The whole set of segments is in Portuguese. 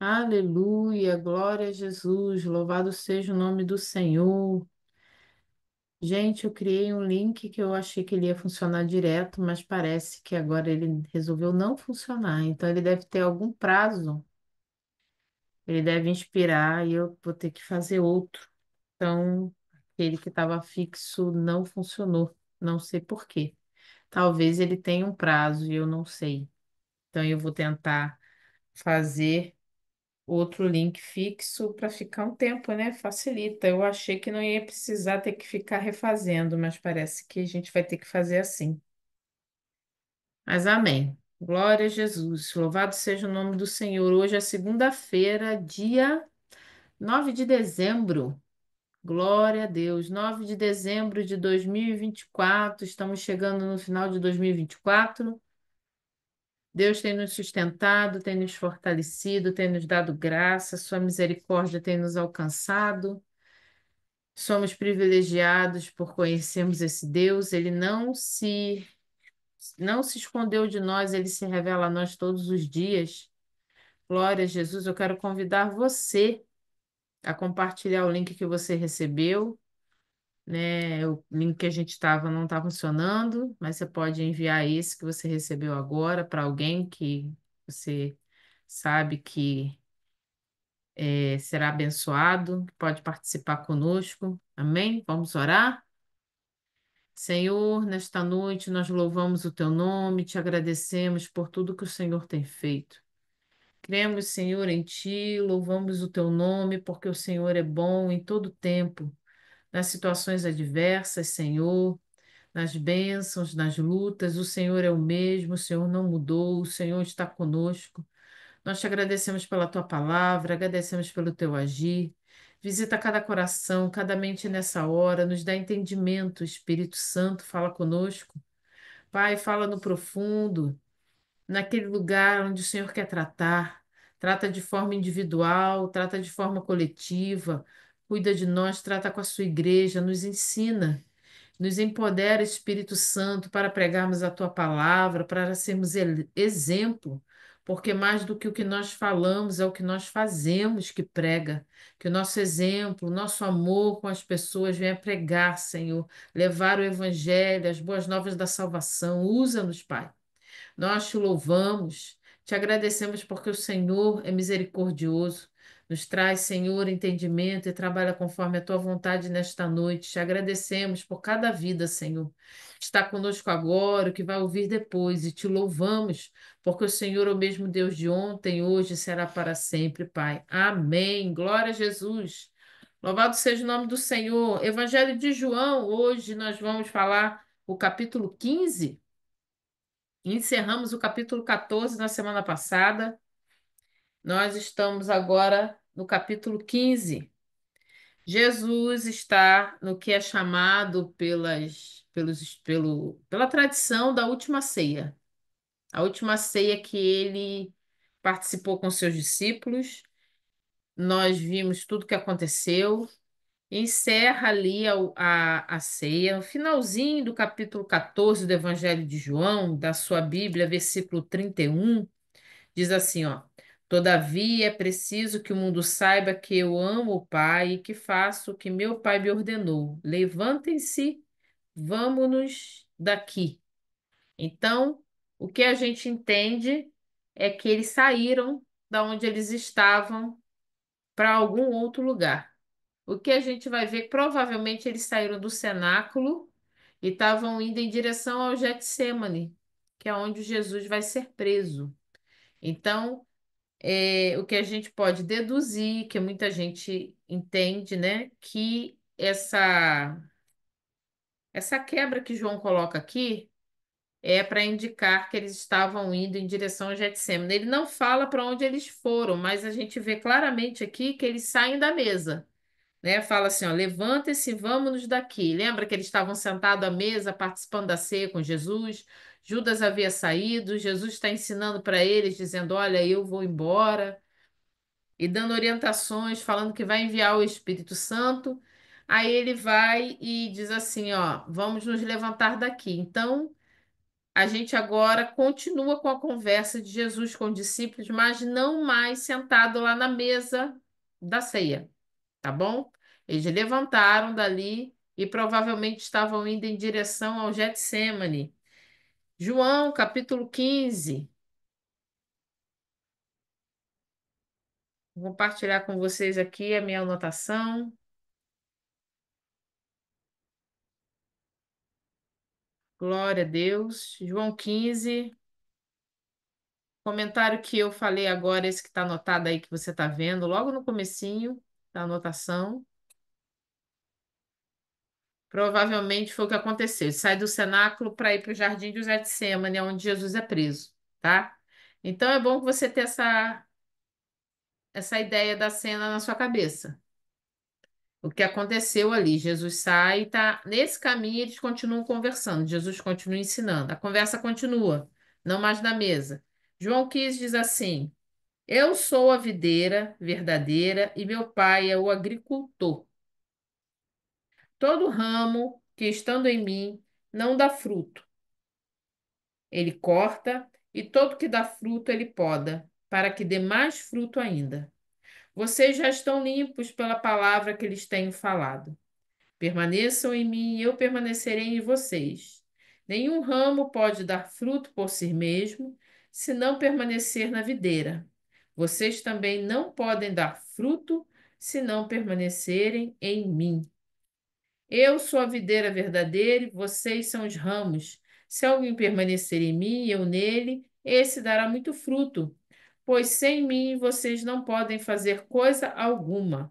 Aleluia, glória a Jesus, louvado seja o nome do Senhor. Gente, eu criei um link que eu achei que ele ia funcionar direto, mas parece que agora ele resolveu não funcionar. Então ele deve ter algum prazo, ele deve expirar e eu vou ter que fazer outro. Então, aquele que estava fixo não funcionou, não sei por quê. Talvez ele tenha um prazo e eu não sei. Então eu vou tentar fazer outro link fixo para ficar um tempo, né? Facilita. Eu achei que não ia precisar ter que ficar refazendo, mas parece que a gente vai ter que fazer assim. Mas amém. Glória a Jesus. Louvado seja o nome do Senhor. Hoje é segunda-feira, dia 9 de dezembro. Glória a Deus. 9 de dezembro de 2024. Estamos chegando no final de 2024. Deus tem nos sustentado, tem nos fortalecido, tem nos dado graça, Sua misericórdia tem nos alcançado. Somos privilegiados por conhecermos esse Deus. Ele não se escondeu de nós, ele se revela a nós todos os dias. Glória a Jesus. Eu quero convidar você a compartilhar o link que você recebeu, né? O link que a gente estava não está funcionando, mas você pode enviar esse que você recebeu agora para alguém que você sabe que será abençoado, que pode participar conosco. Amém? Vamos orar? Senhor, nesta noite nós louvamos o teu nome, te agradecemos por tudo que o Senhor tem feito. Cremos, Senhor, em ti, louvamos o teu nome, porque o Senhor é bom em todo tempo, nas situações adversas, Senhor, nas bênçãos, nas lutas, o Senhor é o mesmo, o Senhor não mudou, o Senhor está conosco. Nós te agradecemos pela tua palavra, agradecemos pelo teu agir. Visita cada coração, cada mente nessa hora, nos dá entendimento. Espírito Santo, fala conosco. Pai, fala no profundo, naquele lugar onde o Senhor quer tratar. Trata de forma individual, trata de forma coletiva. Cuida de nós, trata com a sua igreja, nos ensina. Nos empodera, Espírito Santo, para pregarmos a tua palavra, para sermos exemplo, porque mais do que o que nós falamos é o que nós fazemos que prega. Que o nosso exemplo, o nosso amor com as pessoas venha pregar, Senhor, levar o evangelho, as boas novas da salvação. Usa-nos, Pai. Nós te louvamos, te agradecemos porque o Senhor é misericordioso. Nos traz, Senhor, entendimento e trabalha conforme a tua vontade nesta noite. Te agradecemos por cada vida, Senhor. Está conosco agora, o que vai ouvir depois, e te louvamos, porque o Senhor é o mesmo Deus de ontem, hoje e será para sempre, Pai. Amém. Glória a Jesus. Louvado seja o nome do Senhor. Evangelho de João, hoje nós vamos falar o capítulo 15. Encerramos o capítulo 14 na semana passada. Nós estamos agora no capítulo 15. Jesus está no que é chamado pela tradição da última ceia. A última ceia que ele participou com seus discípulos. Nós vimos tudo o que aconteceu. Encerra ali a ceia. No finalzinho do capítulo 14 do Evangelho de João, da sua Bíblia, versículo 31. Diz assim, ó: Todavia é preciso que o mundo saiba que eu amo o Pai e que faço o que meu Pai me ordenou. Levantem-se, vamos-nos daqui. Então, o que a gente entende é que eles saíram da onde eles estavam para algum outro lugar. O que a gente vai ver, provavelmente eles saíram do cenáculo e estavam indo em direção ao Getsêmani, que é onde Jesus vai ser preso. Então, o que a gente pode deduzir, que muita gente entende, né, que essa quebra que João coloca aqui é para indicar que eles estavam indo em direção ao Getsêmani. Ele não fala para onde eles foram, mas a gente vê claramente aqui que eles saem da mesa, né? Fala assim, ó, levanta-se, vamos-nos daqui. Lembra que eles estavam sentados à mesa participando da ceia com Jesus? Judas havia saído, Jesus está ensinando para eles, dizendo, olha, eu vou embora e dando orientações, falando que vai enviar o Espírito Santo. Aí ele vai e diz assim, ó, vamos nos levantar daqui. Então, A gente agora continua com a conversa de Jesus com os discípulos, mas não mais sentado lá na mesa da ceia, tá bom? Eles levantaram dali e provavelmente estavam indo em direção ao Getsemane. João, capítulo 15. Vou compartilhar com vocês aqui a minha anotação. Glória a Deus. João 15. Comentário que eu falei agora, esse que está anotado aí que você está vendo, logo no comecinho da anotação. Provavelmente foi o que aconteceu. Ele sai do cenáculo para ir para o jardim de Getsemane, onde Jesus é preso, tá? Então é bom que você tenha essa ideia da cena na sua cabeça. O que aconteceu ali? Jesus sai e tá nesse caminho, eles continuam conversando. Jesus continua ensinando. A conversa continua, não mais na mesa. João 15 diz assim: Eu sou a videira verdadeira e meu pai é o agricultor. Todo ramo que estando em mim não dá fruto, ele corta, e todo que dá fruto ele poda, para que dê mais fruto ainda. Vocês já estão limpos pela palavra que lhes tenho falado. Permaneçam em mim e eu permanecerei em vocês. Nenhum ramo pode dar fruto por si mesmo, se não permanecer na videira. Vocês também não podem dar fruto se não permanecerem em mim. Eu sou a videira verdadeira e vocês são os ramos. Se alguém permanecer em mim e eu nele, esse dará muito fruto, pois sem mim vocês não podem fazer coisa alguma.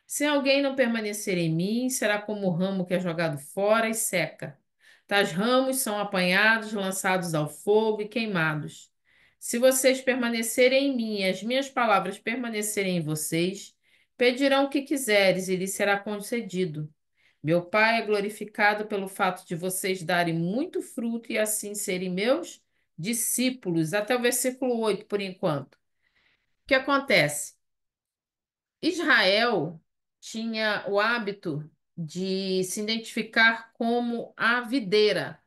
Se alguém não permanecer em mim, será como o ramo que é jogado fora e seca. Tais ramos são apanhados, lançados ao fogo e queimados. Se vocês permanecerem em mim e as minhas palavras permanecerem em vocês, pedirão o que quiseres e lhes será concedido. Meu Pai é glorificado pelo fato de vocês darem muito fruto e assim serem meus discípulos. Até o versículo 8, por enquanto. O que acontece? Israel tinha o hábito de se identificar como a videira,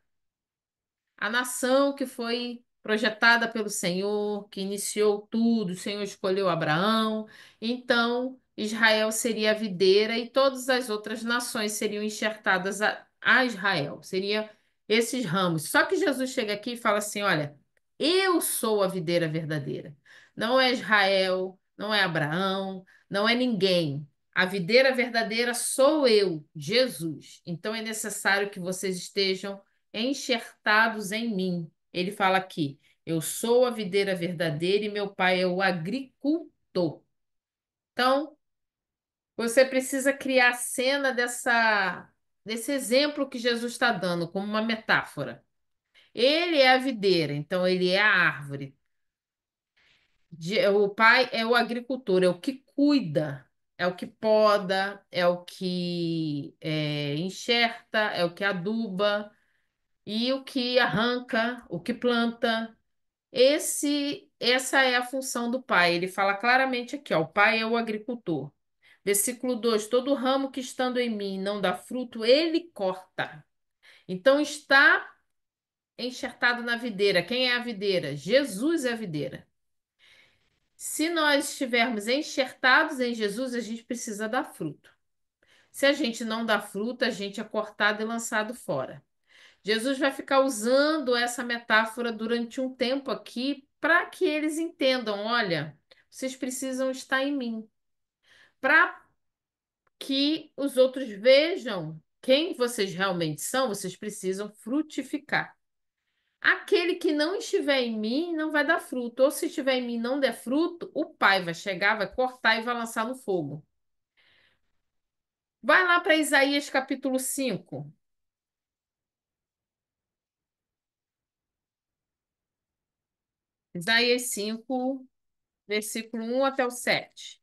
a nação que foi projetada pelo Senhor, que iniciou tudo, o Senhor escolheu Abraão, então Israel seria a videira e todas as outras nações seriam enxertadas a Israel, seria esses ramos. Só que Jesus chega aqui e fala assim: olha, eu sou a videira verdadeira. Não é Israel, não é Abraão, não é ninguém. A videira verdadeira sou eu, Jesus. Então é necessário que vocês estejam enxertados em mim. Ele fala aqui: eu sou a videira verdadeira e meu pai é o agricultor. Então, você precisa criar a cena desse exemplo que Jesus está dando, como uma metáfora. Ele é a videira, então ele é a árvore. O pai é o agricultor, é o que cuida, é o que poda, é o que enxerta, é o que aduba e o que arranca, o que planta. Essa é a função do pai. Ele fala claramente aqui, ó, o pai é o agricultor. Versículo 2: todo ramo que estando em mim não dá fruto, ele corta. Então está enxertado na videira. Quem é a videira? Jesus é a videira. Se nós estivermos enxertados em Jesus, a gente precisa dar fruto. Se a gente não dá fruto, a gente é cortado e lançado fora. Jesus vai ficar usando essa metáfora durante um tempo aqui para que eles entendam: olha, vocês precisam estar em mim, para que os outros vejam quem vocês realmente são, vocês precisam frutificar. Aquele que não estiver em mim não vai dar fruto, ou se estiver em mim e não der fruto, o pai vai chegar, vai cortar e vai lançar no fogo. Vai lá para Isaías capítulo 5. Isaías 5, versículo 1 até o 7.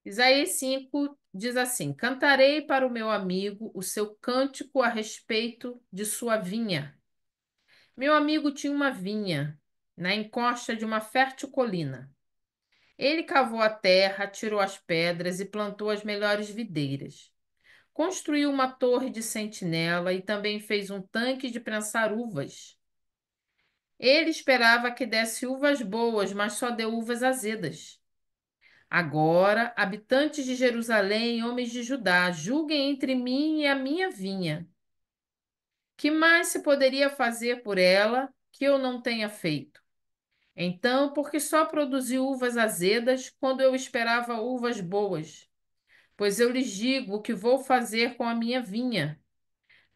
Isaías 5 diz assim: Cantarei para o meu amigo o seu cântico a respeito de sua vinha. Meu amigo tinha uma vinha na encosta de uma fértil colina. Ele cavou a terra, tirou as pedras e plantou as melhores videiras. Construiu uma torre de sentinela e também fez um tanque de prensar uvas. Ele esperava que desse uvas boas, mas só deu uvas azedas. Agora, habitantes de Jerusalém, homens de Judá, julguem entre mim e a minha vinha. Que mais se poderia fazer por ela que eu não tenha feito? Então, porque só produzi uvas azedas quando eu esperava uvas boas? Pois eu lhes digo o que vou fazer com a minha vinha.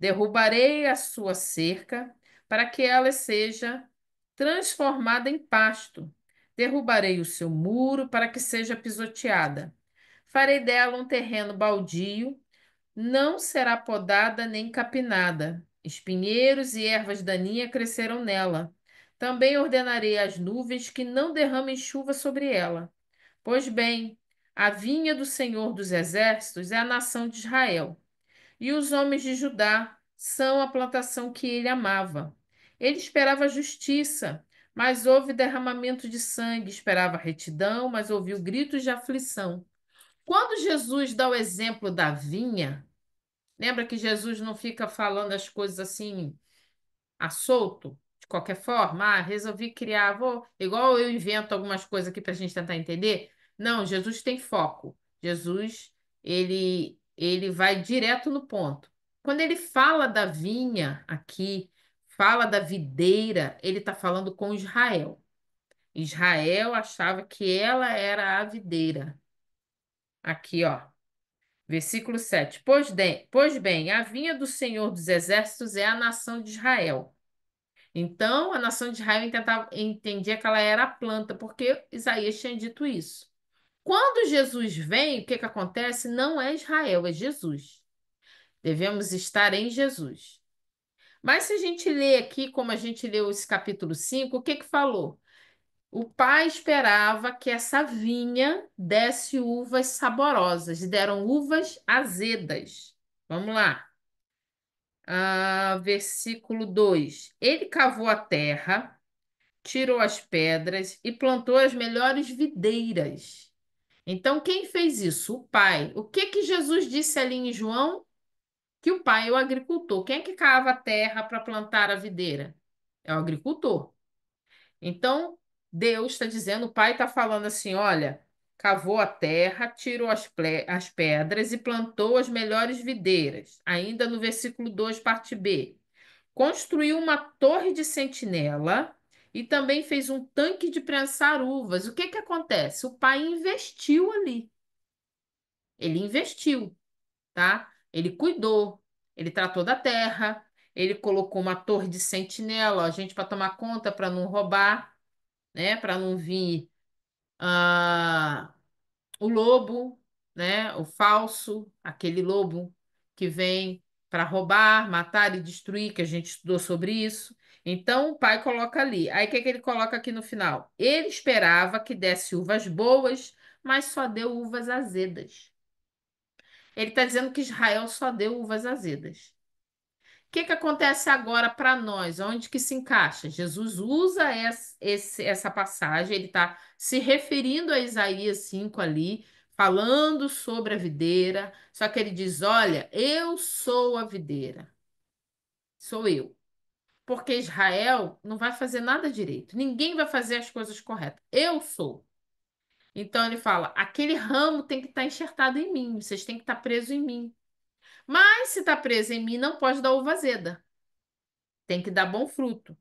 Derrubarei a sua cerca para que ela seja transformada em pasto. Derrubarei o seu muro para que seja pisoteada. Farei dela um terreno baldio, não será podada nem capinada. Espinheiros e ervas daninhas crescerão nela. Também ordenarei às nuvens que não derramem chuva sobre ela. Pois bem, a vinha do Senhor dos Exércitos é a nação de Israel, e os homens de Judá são a plantação que ele amava. Ele esperava justiça, mas houve derramamento de sangue, esperava retidão, mas ouviu gritos de aflição. Quando Jesus dá o exemplo da vinha, lembra que Jesus não fica falando as coisas assim a solto, de qualquer forma? Ah, resolvi criar, vou, igual eu invento algumas coisas aqui para a gente tentar entender. Não, Jesus tem foco. Jesus, ele vai direto no ponto. Quando ele fala da vinha aqui, fala da videira, ele está falando com Israel. Israel achava que ela era a videira. Aqui, ó. Versículo 7. Pois bem, a vinha do Senhor dos Exércitos é a nação de Israel. Então, a nação de Israel entendia que ela era a planta, porque Isaías tinha dito isso. Quando Jesus vem, o que que acontece? Não é Israel, é Jesus. Devemos estar em Jesus. Mas se a gente lê aqui, como a gente leu esse capítulo 5, o que que falou? O pai esperava que essa vinha desse uvas saborosas, e deram uvas azedas. Vamos lá. Versículo 2. Ele cavou a terra, tirou as pedras e plantou as melhores videiras. Então, quem fez isso? O pai. O que que Jesus disse ali em João? Que o pai é o agricultor. Quem é que cava a terra para plantar a videira? É o agricultor. Então, Deus está dizendo, o pai está falando assim: olha, cavou a terra, tirou as pedras e plantou as melhores videiras. Ainda no versículo 2, parte B. Construiu uma torre de sentinela e também fez um tanque de prensar uvas. O que que acontece? O pai investiu ali. Ele investiu, tá? Ele cuidou, ele tratou da terra, ele colocou uma torre de sentinela, ó, gente, para tomar conta, para não roubar, né? Para não vir ah, o lobo, né? O falso, aquele lobo que vem para roubar, matar e destruir, que a gente estudou sobre isso. Então, o pai coloca ali. Aí, o que que ele coloca aqui no final? Ele esperava que desse uvas boas, mas só deu uvas azedas. Ele está dizendo que Israel só deu uvas azedas. O que que acontece agora para nós? Onde que se encaixa? Jesus usa essa passagem, ele está se referindo a Isaías 5 ali, falando sobre a videira, só que ele diz: olha, eu sou a videira, sou eu. Porque Israel não vai fazer nada direito, ninguém vai fazer as coisas corretas, eu sou. Então ele fala: aquele ramo tem que estar enxertado em mim, vocês têm que estar presos em mim. Mas se está preso em mim, não pode dar uva azeda, tem que dar bom fruto.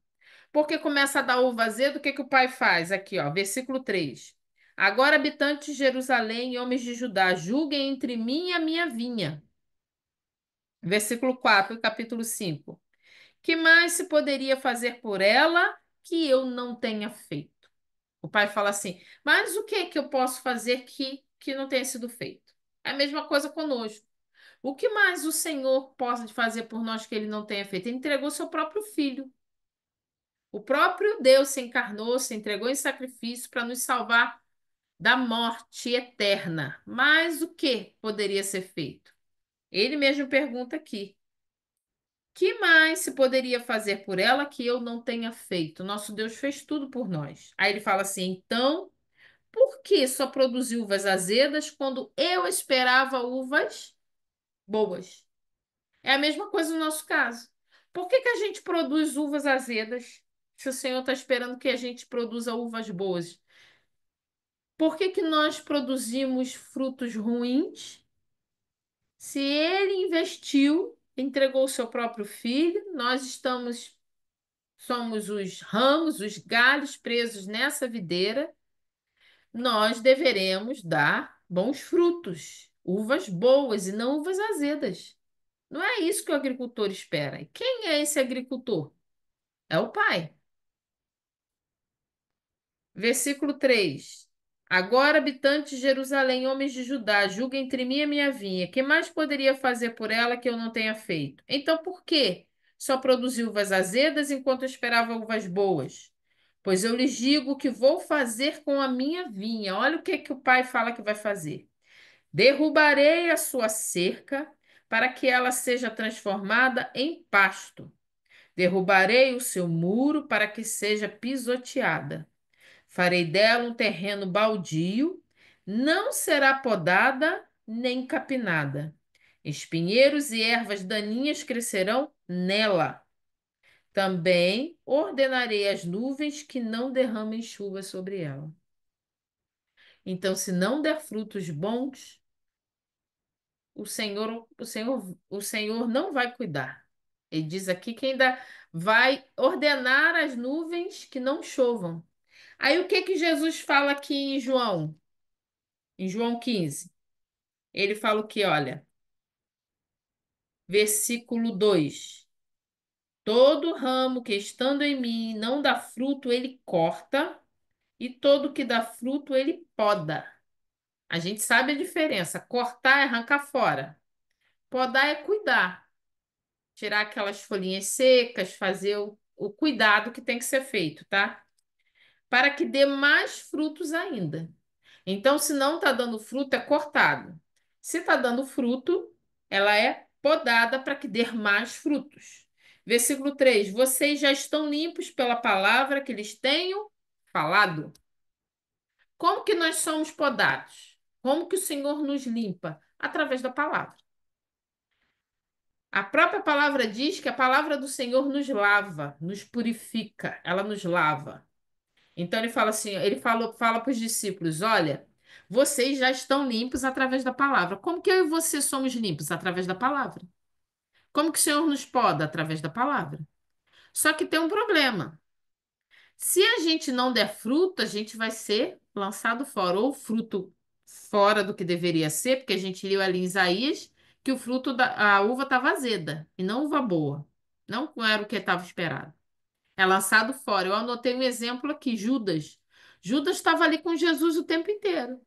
Porque começa a dar uva azeda, o que que o pai faz? Aqui, ó, versículo 3. Agora, habitantes de Jerusalém e homens de Judá, julguem entre mim e a minha vinha. Versículo 4, capítulo 5. Que mais se poderia fazer por ela que eu não tenha feito? O pai fala assim, mas o que que eu posso fazer que não tenha sido feito? É a mesma coisa conosco. O que mais o Senhor pode fazer por nós que ele não tenha feito? Ele entregou seu próprio filho. O próprio Deus se encarnou, se entregou em sacrifício para nos salvar da morte eterna. Mas o que poderia ser feito? Ele mesmo pergunta aqui: que mais se poderia fazer por ela que eu não tenha feito? Nosso Deus fez tudo por nós. Aí ele fala assim: então, por que só produziu uvas azedas quando eu esperava uvas boas? É a mesma coisa no nosso caso. Por que que a gente produz uvas azedas se o Senhor está esperando que a gente produza uvas boas? Por que que nós produzimos frutos ruins se Ele investiu, entregou o seu próprio filho? Somos os ramos, os galhos presos nessa videira. Nós deveremos dar bons frutos, uvas boas e não uvas azedas. Não é isso que o agricultor espera. E quem é esse agricultor? É o Pai. Versículo 3. Agora, habitantes de Jerusalém, homens de Judá, julguem entre mim e a minha vinha. Que mais poderia fazer por ela que eu não tenha feito? Então, por quê? Só produzi uvas azedas enquanto eu esperava uvas boas. Pois eu lhes digo o que vou fazer com a minha vinha. Olha o que que o pai fala que vai fazer. Derrubarei a sua cerca para que ela seja transformada em pasto. Derrubarei o seu muro para que seja pisoteada. Farei dela um terreno baldio, não será podada nem capinada. Espinheiros e ervas daninhas crescerão nela. Também ordenarei às nuvens que não derramem chuva sobre ela. Então, se não der frutos bons, o Senhor não vai cuidar. Ele diz aqui que ainda vai ordenar às nuvens que não chovam. Aí o que que Jesus fala aqui em João 15? Ele fala o que, olha, versículo 2: todo ramo que estando em mim não dá fruto, ele corta, e todo que dá fruto, ele poda. A gente sabe a diferença. Cortar é arrancar fora. Podar é cuidar. Tirar aquelas folhinhas secas, fazer o cuidado que tem que ser feito, tá? Para que dê mais frutos ainda. Então, se não está dando fruto, é cortado. Se está dando fruto, ela é podada para que dê mais frutos. Versículo 3: vocês já estão limpos pela palavra que lhes tenho falado. Como que nós somos podados? Como que o Senhor nos limpa? Através da palavra. A própria palavra diz que a palavra do Senhor nos lava, nos purifica, ela nos lava. Então ele fala assim, fala para os discípulos: olha, vocês já estão limpos através da palavra. Como que eu e você somos limpos? Através da palavra. Como que o Senhor nos poda? Através da palavra. Só que tem um problema. Se a gente não der fruto, a gente vai ser lançado fora, ou fruto fora do que deveria ser, porque a gente leu ali em Isaías que o fruto da a uva estava azeda e não uva boa. Não era o que estava esperado. É lançado fora. Eu anotei um exemplo aqui, Judas. Judas estava ali com Jesus o tempo inteiro.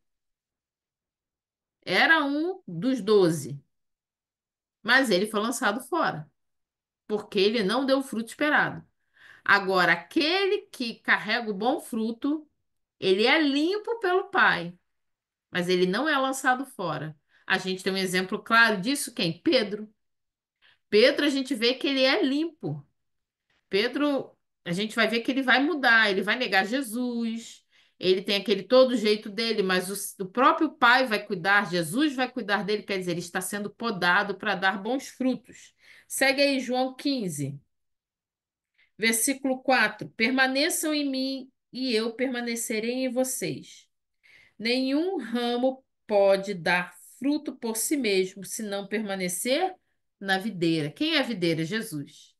Era um dos 12, mas ele foi lançado fora, porque ele não deu o fruto esperado. Agora, aquele que carrega o bom fruto, ele é limpo pelo Pai, mas ele não é lançado fora. A gente tem um exemplo claro disso, quem? Pedro. Pedro, a gente vê que ele é limpo. Pedro, a gente vai ver que ele vai mudar, ele vai negar Jesus, ele tem aquele todo jeito dele, mas o próprio Pai vai cuidar, Jesus vai cuidar dele, quer dizer, ele está sendo podado para dar bons frutos. Segue aí, João 15, versículo 4: permaneçam em mim e eu permanecerei em vocês. Nenhum ramo pode dar fruto por si mesmo se não permanecer na videira. Quem é a videira? Jesus.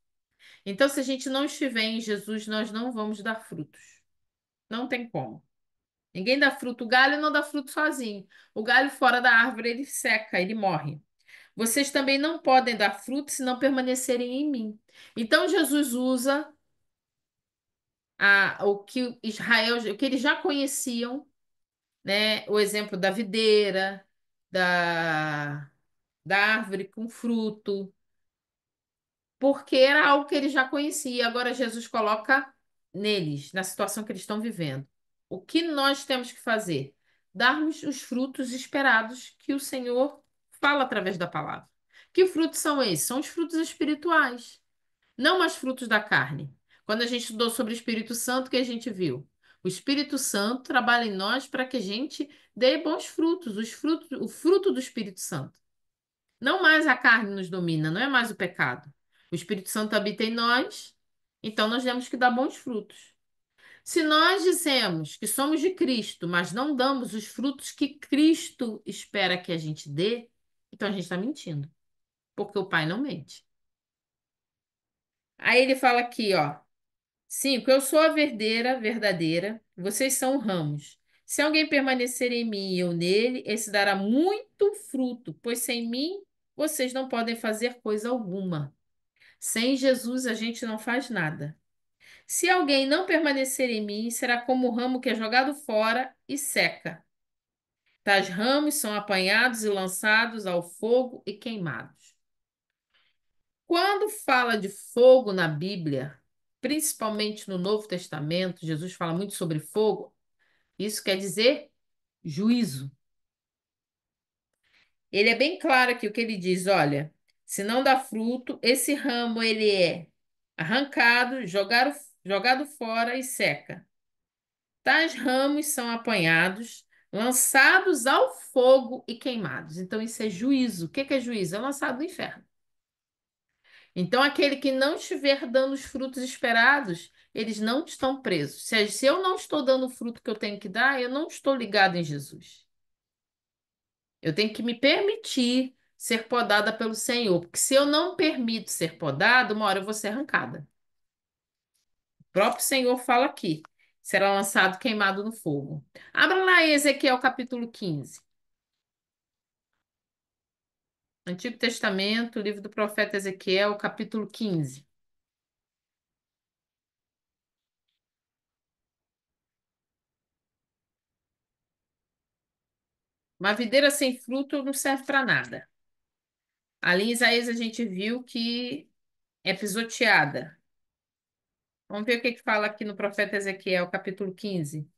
Então, se a gente não estiver em Jesus, nós não vamos dar frutos. Não tem como. Ninguém dá fruto. O galho não dá fruto sozinho. O galho fora da árvore, ele seca, ele morre. Vocês também não podem dar fruto se não permanecerem em mim. Então, Jesus usa o que Israel, o que eles já conheciam, né? O exemplo da videira, da, da árvore com fruto, porque era algo que ele já conhecia. Agora Jesus coloca neles, na situação que eles estão vivendo. O que nós temos que fazer? darmos os frutos esperados que o Senhor fala através da palavra. Que frutos são esses? São os frutos espirituais, não mais frutos da carne. Quando a gente estudou sobre o Espírito Santo, o que a gente viu? O Espírito Santo trabalha em nós para que a gente dê bons frutos, o fruto do Espírito Santo. Não mais a carne nos domina, não é mais o pecado. O Espírito Santo habita em nós, então nós temos que dar bons frutos. Se nós dizemos que somos de Cristo, mas não damos os frutos que Cristo espera que a gente dê, então a gente está mentindo, porque o Pai não mente. Aí ele fala aqui, ó. 5. Eu sou a verdadeira, verdadeira, vocês são ramos. Se alguém permanecer em mim e eu nele, esse dará muito fruto, pois sem mim vocês não podem fazer coisa alguma. Sem Jesus a gente não faz nada. Se alguém não permanecer em mim, será como o ramo que é jogado fora e seca. Tais ramos são apanhados e lançados ao fogo e queimados. Quando fala de fogo na Bíblia, principalmente no Novo Testamento, Jesus fala muito sobre fogo. Isso quer dizer juízo. Ele é bem claro aqui o que ele diz, olha, se não dá fruto, esse ramo ele é arrancado, jogado fora e seca. Tais ramos são apanhados, lançados ao fogo e queimados. Então isso é juízo. O que que é juízo? É lançado no inferno. Então aquele que não estiver dando os frutos esperados, eles não estão presos. Se eu não estou dando o fruto que eu tenho que dar, eu não estou ligado em Jesus. Eu tenho que me permitir ser podada pelo Senhor, porque se eu não permito ser podada, uma hora eu vou ser arrancada. O próprio Senhor fala aqui: será lançado queimado no fogo. Abra lá em Ezequiel capítulo 15. Antigo Testamento, livro do profeta Ezequiel, capítulo 15. Uma videira sem fruto não serve para nada. Ali em Isaías a gente viu que é pisoteada. Vamos ver o que que fala aqui no profeta Ezequiel, capítulo 15,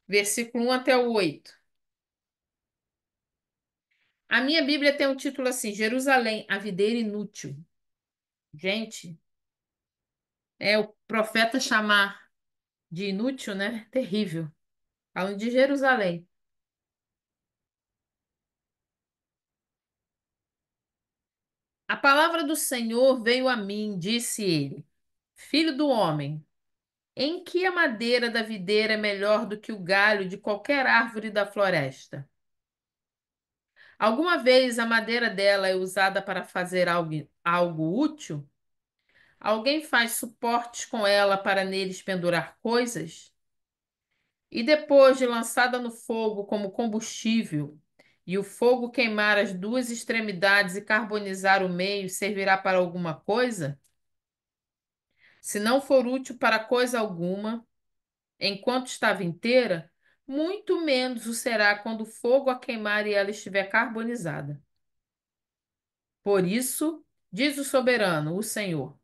versículo 1 até o 8. A minha Bíblia tem um título assim: Jerusalém, a videira inútil. Gente, é o profeta chamar de inútil, né? Terrível. Falando de Jerusalém. A palavra do Senhor veio a mim, disse ele: Filho do homem, em que a madeira da videira é melhor do que o galho de qualquer árvore da floresta? Alguma vez a madeira dela é usada para fazer algo útil? Alguém faz suportes com ela para neles pendurar coisas? E depois de lançada no fogo como combustível, e o fogo queimar as duas extremidades e carbonizar o meio, servirá para alguma coisa? Se não for útil para coisa alguma, enquanto estava inteira, muito menos o será quando o fogo a queimar e ela estiver carbonizada. Por isso, diz o soberano, o Senhor: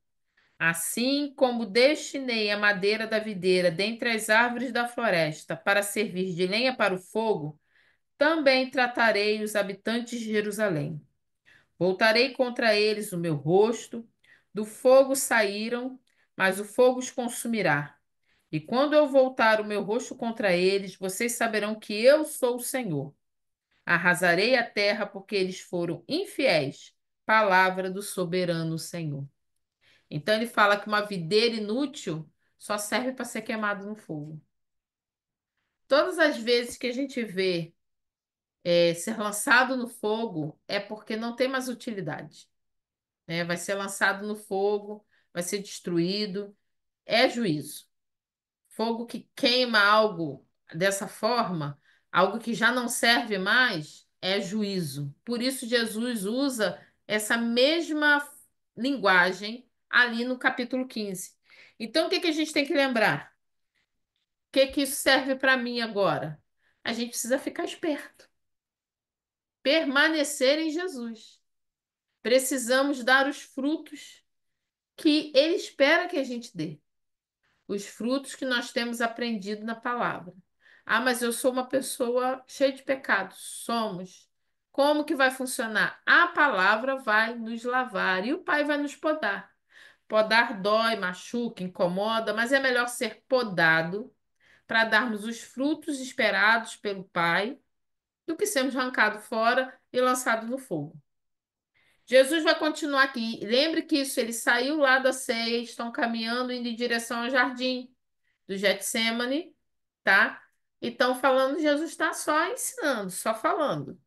assim como destinei a madeira da videira dentre as árvores da floresta para servir de lenha para o fogo, também tratarei os habitantes de Jerusalém. Voltarei contra eles o meu rosto, do fogo saíram, mas o fogo os consumirá. E quando eu voltar o meu rosto contra eles, vocês saberão que eu sou o Senhor. Arrasarei a terra porque eles foram infiéis. Palavra do soberano Senhor. Então ele fala que uma videira inútil só serve para ser queimado no fogo. Todas as vezes que a gente vê ser lançado no fogo é porque não tem mais utilidade, né? Vai ser lançado no fogo, vai ser destruído, é juízo. Fogo que queima algo dessa forma, algo que já não serve mais, é juízo. Por isso Jesus usa essa mesma linguagem ali no capítulo 15. Então, o que que a gente tem que lembrar? O que que isso serve para mim agora? A gente precisa ficar esperto, permanecer em Jesus. Precisamos dar os frutos que Ele espera que a gente dê. Os frutos que nós temos aprendido na palavra. Ah, mas eu sou uma pessoa cheia de pecados. Somos. Como que vai funcionar? A palavra vai nos lavar e o Pai vai nos podar. Podar dói, machuca, incomoda, mas é melhor ser podado para darmos os frutos esperados pelo Pai do que sermos arrancados fora e lançados no fogo. Jesus vai continuar aqui. Lembre que isso, ele saiu lá da ceia, estão caminhando, indo em direção ao jardim do Getsemane, tá? E estão falando, Jesus está só ensinando, só falando.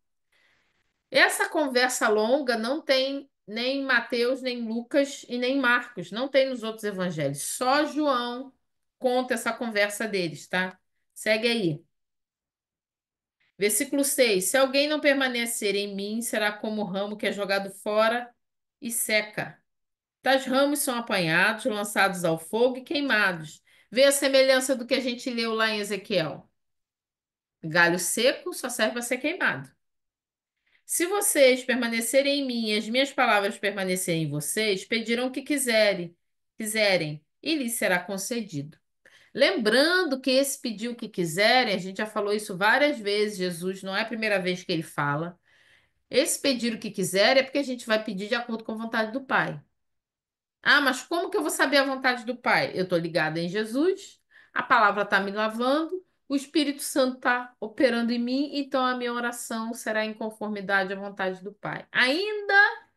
Essa conversa longa não tem nem em Mateus, nem Lucas e nem Marcos, não tem nos outros evangelhos. Só João conta essa conversa deles, tá? Segue aí. Versículo 6: Se alguém não permanecer em mim, será como o ramo que é jogado fora e seca. Tais ramos são apanhados, lançados ao fogo e queimados. Vê a semelhança do que a gente leu lá em Ezequiel. Galho seco só serve para ser queimado. Se vocês permanecerem em mim e as minhas palavras permanecerem em vocês, pedirão o que quiserem, e lhes será concedido. Lembrando que esse pedir o que quiserem, a gente já falou isso várias vezes, Jesus, não é a primeira vez que ele fala. Esse pedir o que quiser é porque a gente vai pedir de acordo com a vontade do Pai. Ah, mas como que eu vou saber a vontade do Pai? Eu estou ligada em Jesus, a palavra está me lavando, o Espírito Santo está operando em mim, então a minha oração será em conformidade à vontade do Pai. Ainda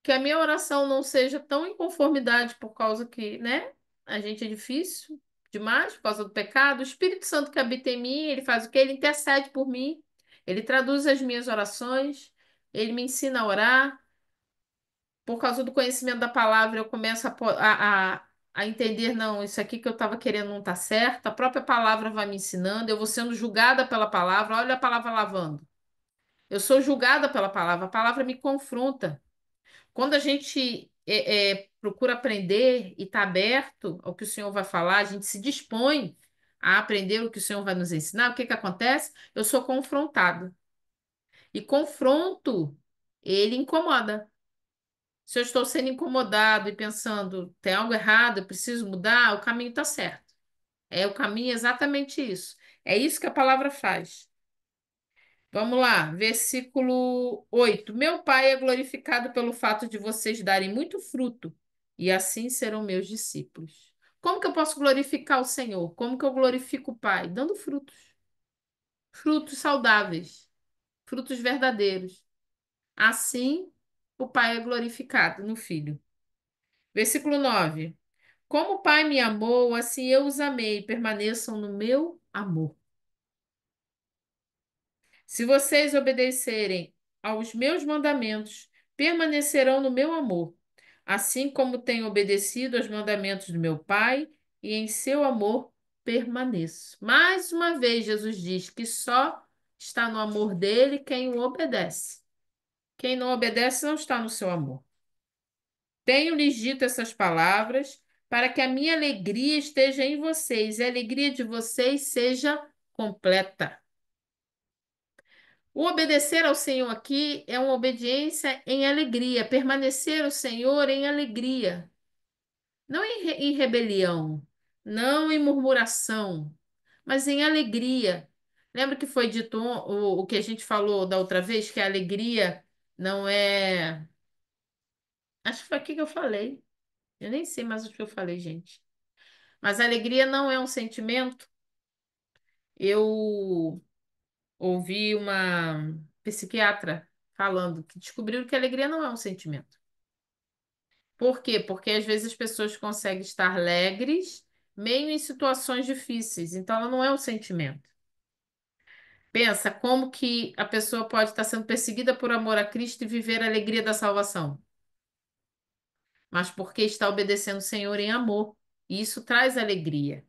que a minha oração não seja tão em conformidade por causa que, né, a gente é difícil demais por causa do pecado, o Espírito Santo que habita em mim, ele faz o quê? Ele intercede por mim, ele traduz as minhas orações, ele me ensina a orar. Por causa do conhecimento da palavra, eu começo a entender, não, isso aqui que eu estava querendo não está certo. A própria palavra vai me ensinando, eu vou sendo julgada pela palavra. Olha a palavra lavando. Eu sou julgada pela palavra, a palavra me confronta. Quando a gente procura aprender e está aberto ao que o Senhor vai falar, a gente se dispõe a aprender o que o Senhor vai nos ensinar, o que que acontece? Eu sou confrontado. E confronto, ele incomoda. Se eu estou sendo incomodado e pensando, tem algo errado, eu preciso mudar, o caminho está certo. É o caminho é exatamente isso. É isso que a palavra faz. Vamos lá, versículo 8. Meu Pai é glorificado pelo fato de vocês darem muito fruto, e assim serão meus discípulos. Como que eu posso glorificar o Senhor? Como que eu glorifico o Pai? Dando frutos. Frutos saudáveis, frutos verdadeiros. Assim, o Pai é glorificado no Filho. Versículo 9. Como o Pai me amou, assim eu os amei, permaneçam no meu amor. Se vocês obedecerem aos meus mandamentos, permanecerão no meu amor, assim como tenho obedecido aos mandamentos do meu Pai, e em seu amor permaneço. Mais uma vez, Jesus diz que só está no amor dele quem o obedece. Quem não obedece não está no seu amor. Tenho-lhes dito essas palavras para que a minha alegria esteja em vocês e a alegria de vocês seja completa. O obedecer ao Senhor aqui é uma obediência em alegria, permanecer ao Senhor em alegria, não em rebelião, não em murmuração, mas em alegria. Lembra que foi dito o que a gente falou da outra vez, que a alegria não é. Acho que foi aqui que eu falei. Eu nem sei mais o que eu falei, gente. Mas a alegria não é um sentimento. Eu ouvi uma psiquiatra falando que descobriu que a alegria não é um sentimento. Por quê? Porque às vezes as pessoas conseguem estar alegres meio em situações difíceis, então ela não é um sentimento. Pensa como que a pessoa pode estar sendo perseguida por amor a Cristo e viver a alegria da salvação, mas porque está obedecendo o Senhor em amor. E isso traz alegria.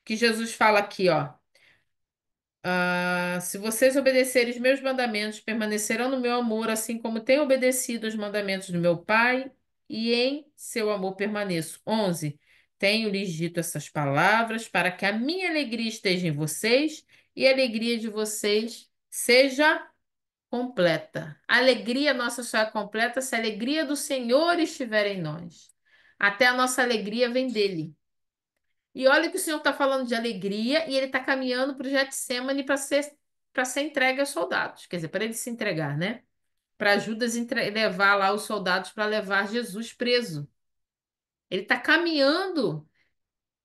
Que Jesus fala aqui, ó. Se vocês obedecerem os meus mandamentos, permanecerão no meu amor, assim como tenho obedecido os mandamentos do meu Pai, e em seu amor permaneço. 11. Tenho-lhes dito essas palavras para que a minha alegria esteja em vocês e a alegria de vocês seja completa. A alegria nossa só é completa se a alegria do Senhor estiver em nós. Até a nossa alegria vem dele. E olha que o Senhor está falando de alegria e ele está caminhando para o Getssêmani para ser entregue aos soldados. Quer dizer, para ele se entregar, né? Para Judas levar lá os soldados para levar Jesus preso. Ele está caminhando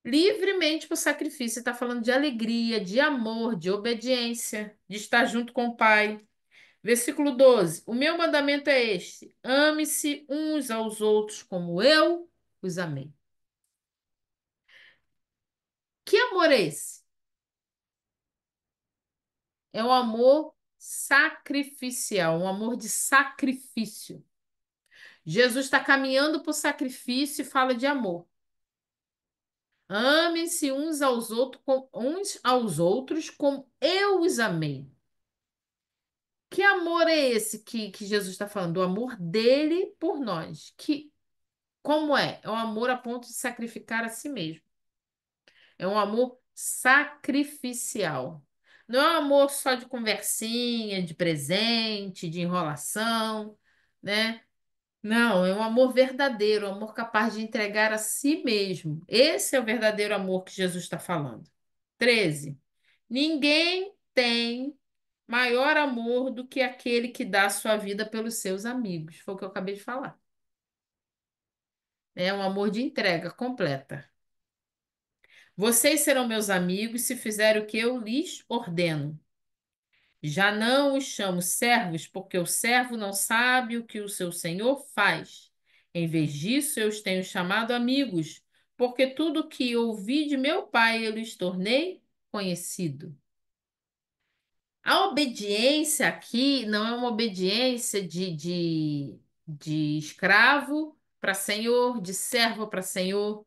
livremente para o sacrifício. Está falando de alegria, de amor, de obediência, de estar junto com o Pai. Versículo 12: O meu mandamento é este: ame-se uns aos outros como eu os amei. Que amor é esse? É um amor sacrificial, um amor de sacrifício. Jesus está caminhando para o sacrifício e fala de amor. Amem-se uns aos outros como eu os amei. Que amor é esse que Jesus está falando? O amor dele por nós. Como é? É um amor a ponto de sacrificar a si mesmo. É um amor sacrificial. Não é um amor só de conversinha, de presente, de enrolação, né? Não, é um amor verdadeiro, um amor capaz de entregar a si mesmo. Esse é o verdadeiro amor que Jesus está falando. 13. Ninguém tem maior amor do que aquele que dá a sua vida pelos seus amigos. Foi o que eu acabei de falar. É um amor de entrega completa. Vocês serão meus amigos se fizerem o que eu lhes ordeno. Já não os chamo servos, porque o servo não sabe o que o seu senhor faz. Em vez disso, eu os tenho chamado amigos, porque tudo o que ouvi de meu pai eu lhes tornei conhecido. A obediência aqui não é uma obediência de escravo para senhor, de servo para senhor,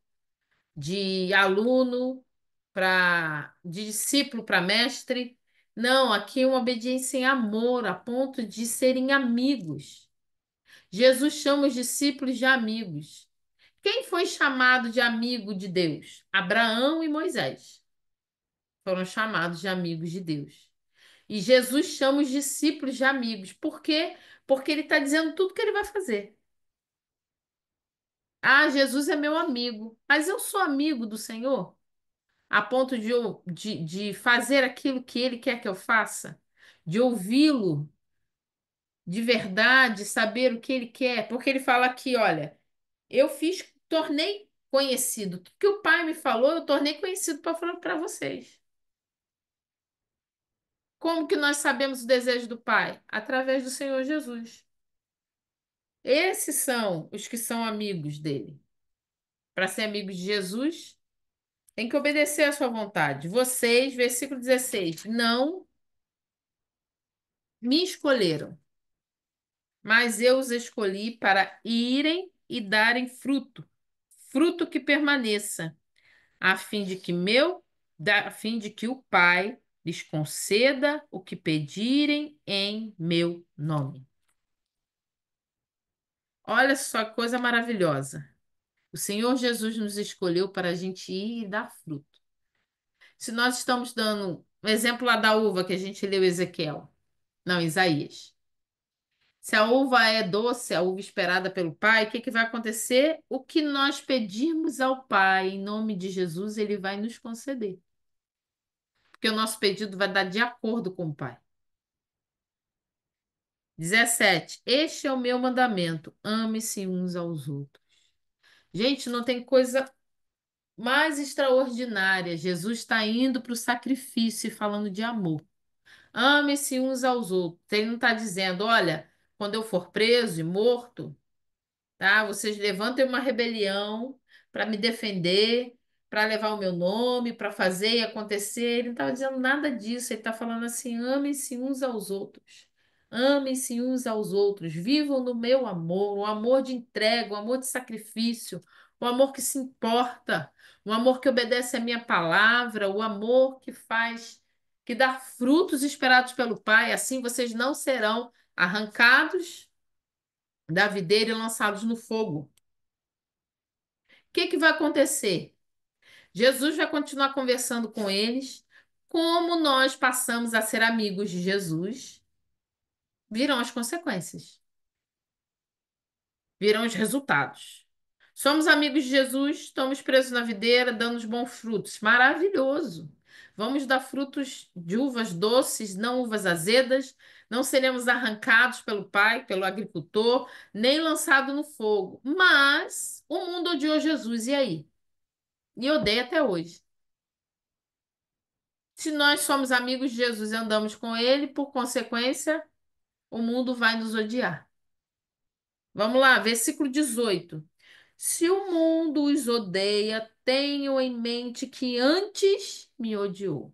de aluno de discípulo para mestre. Não, aqui é uma obediência em amor, a ponto de serem amigos. Jesus chama os discípulos de amigos. Quem foi chamado de amigo de Deus? Abraão e Moisés foram chamados de amigos de Deus. E Jesus chama os discípulos de amigos. Por quê? Porque ele está dizendo tudo que ele vai fazer. Ah, Jesus é meu amigo, mas eu sou amigo do Senhor? A ponto de fazer aquilo que ele quer que eu faça, de ouvi-lo de verdade, saber o que ele quer, porque ele fala aqui, olha, eu fiz, tornei conhecido, tudo que o Pai me falou, eu tornei conhecido para falar para vocês. Como que nós sabemos o desejo do Pai? Através do Senhor Jesus. Esses são os que são amigos dele. Para ser amigos de Jesus, tem que obedecer à sua vontade. Vocês, versículo 16, não me escolheram, mas eu os escolhi para irem e darem fruto, fruto que permaneça, a fim de que a fim de que o Pai lhes conceda o que pedirem em meu nome. Olha só que coisa maravilhosa. O Senhor Jesus nos escolheu para a gente ir e dar fruto. Se nós estamos dando um exemplo lá da uva que a gente leu Ezequiel, não, Isaías. Se a uva é doce, a uva esperada pelo Pai, o que que vai acontecer? O que nós pedirmos ao Pai, em nome de Jesus, Ele vai nos conceder. Porque o nosso pedido vai dar de acordo com o Pai. 17. Este é o meu mandamento: ame-se uns aos outros. Gente, não tem coisa mais extraordinária. Jesus está indo para o sacrifício e falando de amor. Ame-se uns aos outros. Ele não está dizendo, olha, quando eu for preso e morto, tá? Vocês levantem uma rebelião para me defender, para levar o meu nome, para fazer e acontecer. Ele não estava dizendo nada disso. Ele está falando assim: amem-se uns aos outros. Amem-se uns aos outros. Vivam no meu amor, o amor de entrega, o amor de sacrifício, o amor que se importa, o amor que obedece à minha palavra, o amor que faz, que dá frutos esperados pelo Pai. Assim vocês não serão arrancados da videira e lançados no fogo. O que que vai acontecer? Jesus vai continuar conversando com eles. Como nós passamos a ser amigos de Jesus, virão as consequências, virão os resultados. Somos amigos de Jesus, estamos presos na videira, dando os bons frutos. Maravilhoso. Vamos dar frutos de uvas doces, não uvas azedas. Não seremos arrancados pelo pai, pelo agricultor, nem lançados no fogo. Mas o mundo odiou Jesus, e aí? E odeia até hoje. Se nós somos amigos de Jesus e andamos com ele, por consequência, o mundo vai nos odiar. Vamos lá, versículo 18. Se o mundo os odeia, tenham em mente que antes me odiou.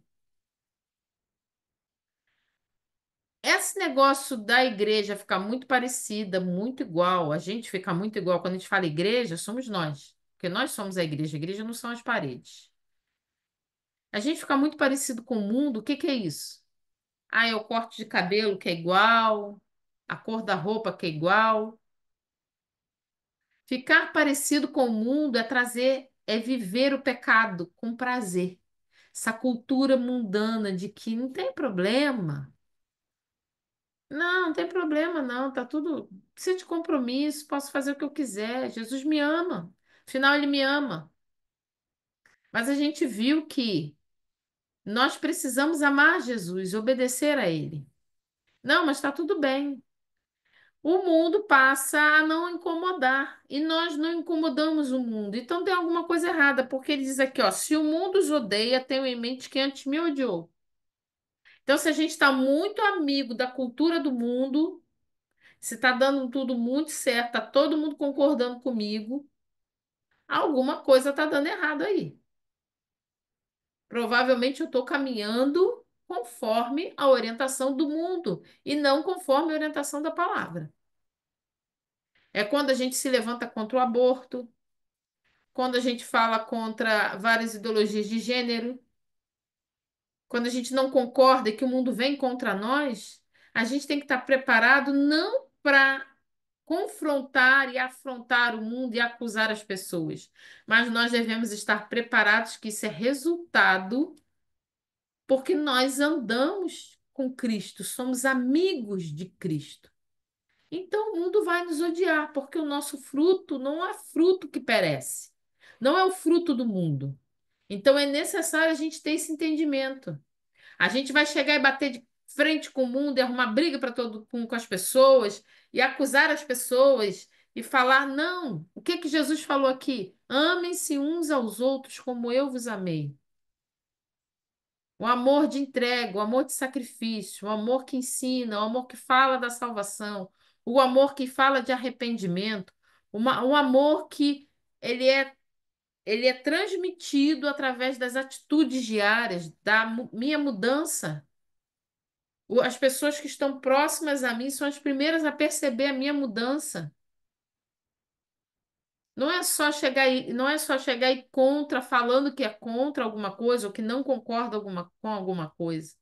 Esse negócio da igreja ficar muito parecida, muito igual, a gente fica muito igual. Quando a gente fala igreja, somos nós. Porque nós somos a igreja não são as paredes. A gente fica muito parecido com o mundo, o que que é isso? Ah, é o corte de cabelo que é igual, a cor da roupa que é igual. Ficar parecido com o mundo é trazer, é viver o pecado com prazer. Essa cultura mundana de que não tem problema. Não, não tem problema, não. Tá tudo. Precisa de compromisso, posso fazer o que eu quiser. Jesus me ama. Afinal, ele me ama. Mas a gente viu que nós precisamos amar Jesus, obedecer a ele. Não, mas está tudo bem. O mundo passa a não incomodar e nós não incomodamos o mundo. Então tem alguma coisa errada, porque ele diz aqui, ó, se o mundo os odeia, tenham em mente que antes me odiou. Então, se a gente está muito amigo da cultura do mundo, se está dando tudo muito certo, está todo mundo concordando comigo, alguma coisa está dando errado aí. Provavelmente eu estou caminhando conforme a orientação do mundo e não conforme a orientação da palavra. É quando a gente se levanta contra o aborto, quando a gente fala contra várias ideologias de gênero, quando a gente não concorda e que o mundo vem contra nós, a gente tem que estar preparado não para confrontar e afrontar o mundo e acusar as pessoas, mas nós devemos estar preparados que isso é resultado porque nós andamos com Cristo, somos amigos de Cristo. Então o mundo vai nos odiar, porque o nosso fruto não é fruto que perece, não é o fruto do mundo. Então é necessário a gente ter esse entendimento. A gente vai chegar e bater de frente com o mundo e arrumar briga para todo com as pessoas e acusar as pessoas e falar, não, o que que Jesus falou aqui? Amem-se uns aos outros como eu vos amei. O amor de entrega, o amor de sacrifício, o amor que ensina, o amor que fala da salvação, o amor que fala de arrependimento, um amor que ele é, ele é transmitido através das atitudes diárias, da minha mudança. As pessoas que estão próximas a mim são as primeiras a perceber a minha mudança. Não é só chegar e contra, falando que é contra alguma coisa ou que não concorda com alguma coisa.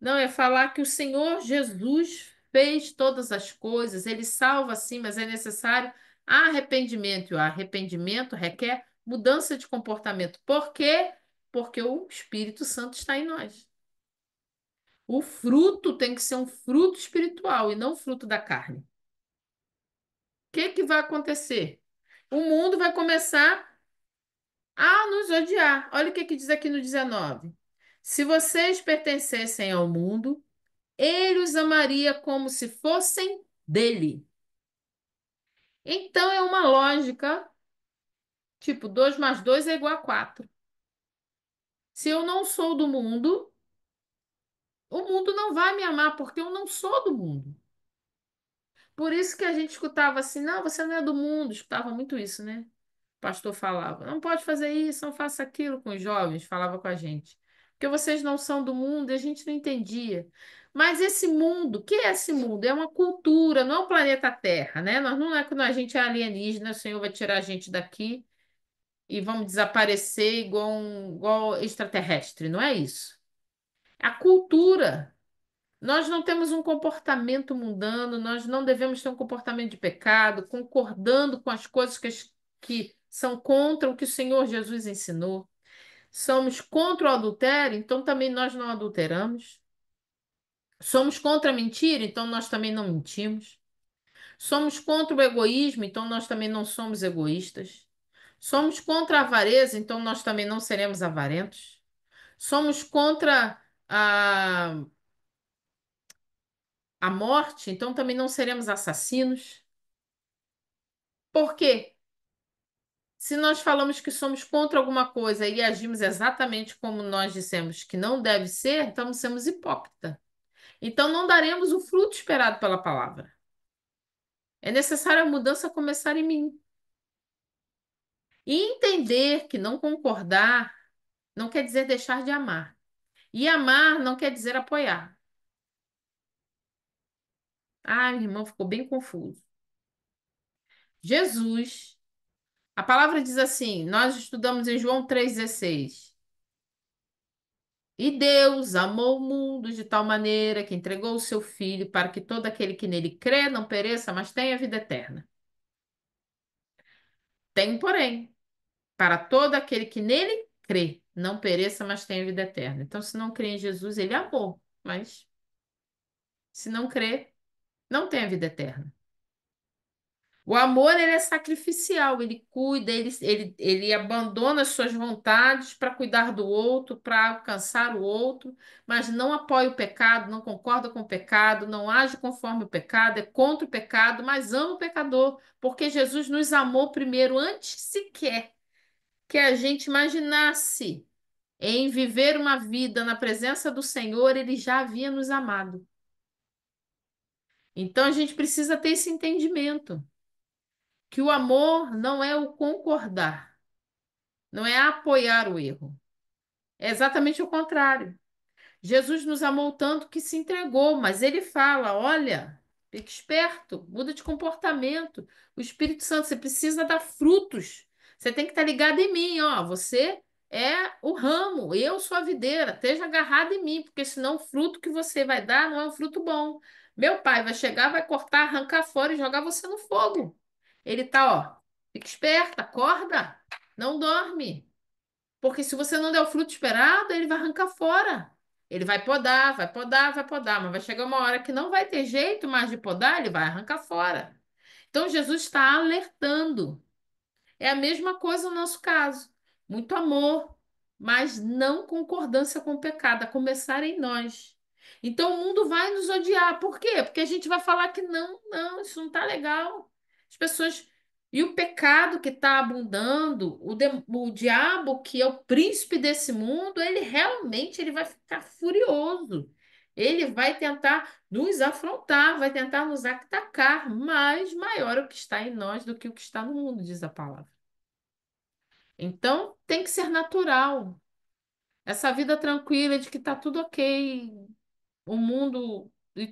Não, é falar que o Senhor Jesus fez todas as coisas, ele salva sim, mas é necessário arrependimento. E o arrependimento requer mudança de comportamento. Por quê? Porque o Espírito Santo está em nós. O fruto tem que ser um fruto espiritual e não fruto da carne. O que vai acontecer? O mundo vai começar a nos odiar. Olha o que diz aqui no 19. Se vocês pertencessem ao mundo, ele os amaria como se fossem dele. Então é uma lógica, tipo, 2 mais 2 é igual a 4. Se eu não sou do mundo, o mundo não vai me amar, porque eu não sou do mundo. Por isso que a gente escutava assim, não, você não é do mundo. Escutava muito isso, né? O pastor falava, não pode fazer isso, não faça aquilo com os jovens, falava com a gente. Porque vocês não são do mundo e a gente não entendia. Mas esse mundo, o que é esse mundo? É uma cultura, não é o planeta Terra, né? Nós não é quando a gente é alienígena, o Senhor vai tirar a gente daqui e vamos desaparecer igual extraterrestre, não é isso. É a cultura. Nós não temos um comportamento mundano, nós não devemos ter um comportamento de pecado, concordando com as coisas que são contra o que o Senhor Jesus ensinou. Somos contra o adultério, então também nós não adulteramos. Somos contra a mentira, então nós também não mentimos. Somos contra o egoísmo, então nós também não somos egoístas. Somos contra a avareza, então nós também não seremos avarentos. Somos contra a morte, então também não seremos assassinos. Por quê? Se nós falamos que somos contra alguma coisa e agimos exatamente como nós dissemos que não deve ser, então somos hipócritas. Então não daremos o fruto esperado pela palavra. É necessário a mudança começar em mim. E entender que não concordar não quer dizer deixar de amar. E amar não quer dizer apoiar. Ah, meu irmão, ficou bem confuso. Jesus, a palavra diz assim, nós estudamos em João 3,16. E Deus amou o mundo de tal maneira que entregou o seu Filho para que todo aquele que nele crê não pereça, mas tenha vida eterna. Tem, porém, para todo aquele que nele crê, não pereça, mas tenha vida eterna. Então, se não crê em Jesus, ele amou, mas se não crê, não tem a vida eterna. O amor, ele é sacrificial, ele cuida, ele abandona as suas vontades para cuidar do outro, para alcançar o outro, mas não apoia o pecado, não concorda com o pecado, não age conforme o pecado, é contra o pecado, mas ama o pecador, porque Jesus nos amou primeiro, antes sequer que a gente imaginasse em viver uma vida na presença do Senhor, ele já havia nos amado. Então a gente precisa ter esse entendimento, que o amor não é o concordar, não é apoiar o erro. É exatamente o contrário. Jesus nos amou tanto que se entregou, mas ele fala: olha, fique esperto, muda de comportamento. O Espírito Santo, você precisa dar frutos. Você tem que estar ligado em mim, ó. Você é o ramo, eu sou a videira. Esteja agarrado em mim, porque senão o fruto que você vai dar não é um fruto bom. Meu pai vai chegar, vai cortar, arrancar fora e jogar você no fogo. Ele tá, ó. Fique esperto, acorda, não dorme. Porque se você não der o fruto esperado, ele vai arrancar fora. Ele vai podar, vai podar, vai podar, mas vai chegar uma hora que não vai ter jeito mais de podar, ele vai arrancar fora. Então Jesus está alertando. É a mesma coisa no nosso caso. Muito amor, mas não concordância com o pecado, a começar em nós. Então o mundo vai nos odiar. Por quê? Porque a gente vai falar que não, não, isso não está legal. As pessoas. E o pecado que está abundando, o diabo, que é o príncipe desse mundo, ele realmente ele vai ficar furioso. Ele vai tentar nos afrontar, vai tentar nos atacar, mas maior é o que está em nós do que o que está no mundo, diz a palavra. Então, tem que ser natural. Essa vida tranquila de que tá tudo ok, o mundo e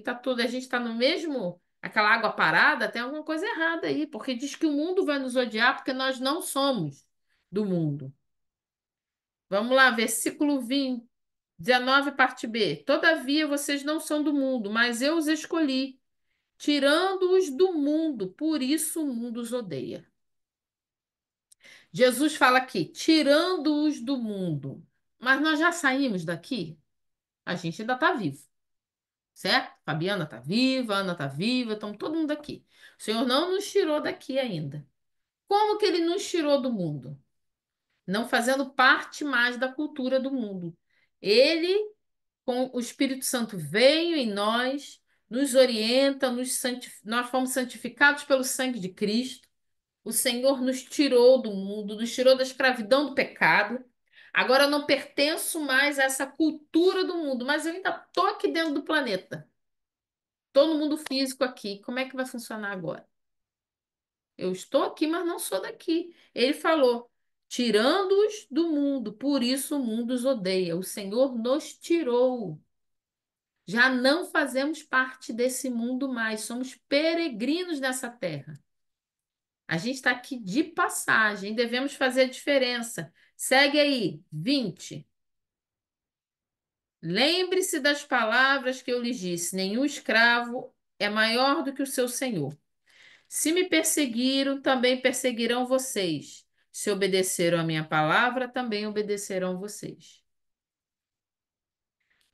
tá tudo, a gente tá no mesmo, aquela água parada, tem alguma coisa errada aí, porque diz que o mundo vai nos odiar porque nós não somos do mundo. Vamos lá, versículo 20, 19, parte B. Todavia vocês não são do mundo, mas eu os escolhi, tirando-os do mundo, por isso o mundo os odeia. Jesus fala aqui, tirando-os do mundo. Mas nós já saímos daqui? A gente ainda está vivo, certo? Fabiana está viva, Ana está viva, estamos todo mundo aqui. O Senhor não nos tirou daqui ainda. Como que ele nos tirou do mundo? Não fazendo parte mais da cultura do mundo. Ele, com o Espírito Santo, veio em nós, nos orienta, nós fomos santificados pelo sangue de Cristo. O Senhor nos tirou do mundo, nos tirou da escravidão do pecado. Agora eu não pertenço mais a essa cultura do mundo, mas eu ainda estou aqui dentro do planeta. Estou no mundo físico aqui. Como é que vai funcionar agora? Eu estou aqui, mas não sou daqui. Ele falou, tirando-os do mundo, por isso o mundo os odeia. O Senhor nos tirou. Já não fazemos parte desse mundo mais, somos peregrinos nessa terra. A gente está aqui de passagem, devemos fazer a diferença. Segue aí, 20. Lembre-se das palavras que eu lhes disse: nenhum escravo é maior do que o seu senhor. Se me perseguiram, também perseguirão vocês. Se obedeceram à minha palavra, também obedecerão vocês.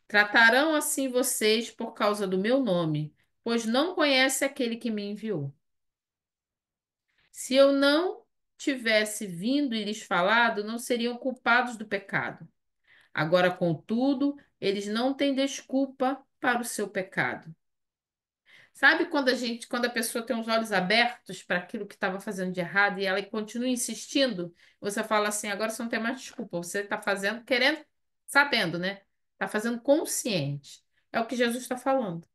Tratarão assim vocês por causa do meu nome, pois não conhece aquele que me enviou. Se eu não tivesse vindo e lhes falado, não seriam culpados do pecado. Agora, contudo, eles não têm desculpa para o seu pecado. Sabe quando a pessoa tem os olhos abertos para aquilo que estava fazendo de errado e ela continua insistindo, você fala assim, agora você não tem mais desculpa, você está fazendo, querendo, sabendo, né? Está fazendo consciente. É o que Jesus está falando.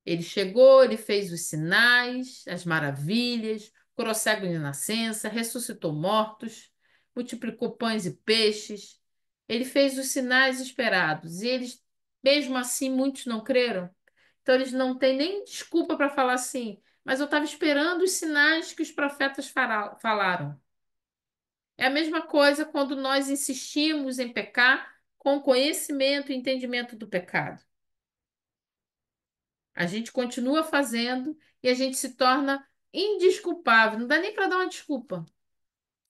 Ele chegou, ele fez os sinais, as maravilhas, curou cego de nascença, ressuscitou mortos, multiplicou pães e peixes. Ele fez os sinais esperados e eles, mesmo assim, muitos não creram. Então eles não têm nem desculpa para falar assim, mas eu estava esperando os sinais que os profetas falaram. É a mesma coisa quando nós insistimos em pecar com conhecimento e entendimento do pecado. A gente continua fazendo e a gente se torna indesculpável. Não dá nem para dar uma desculpa.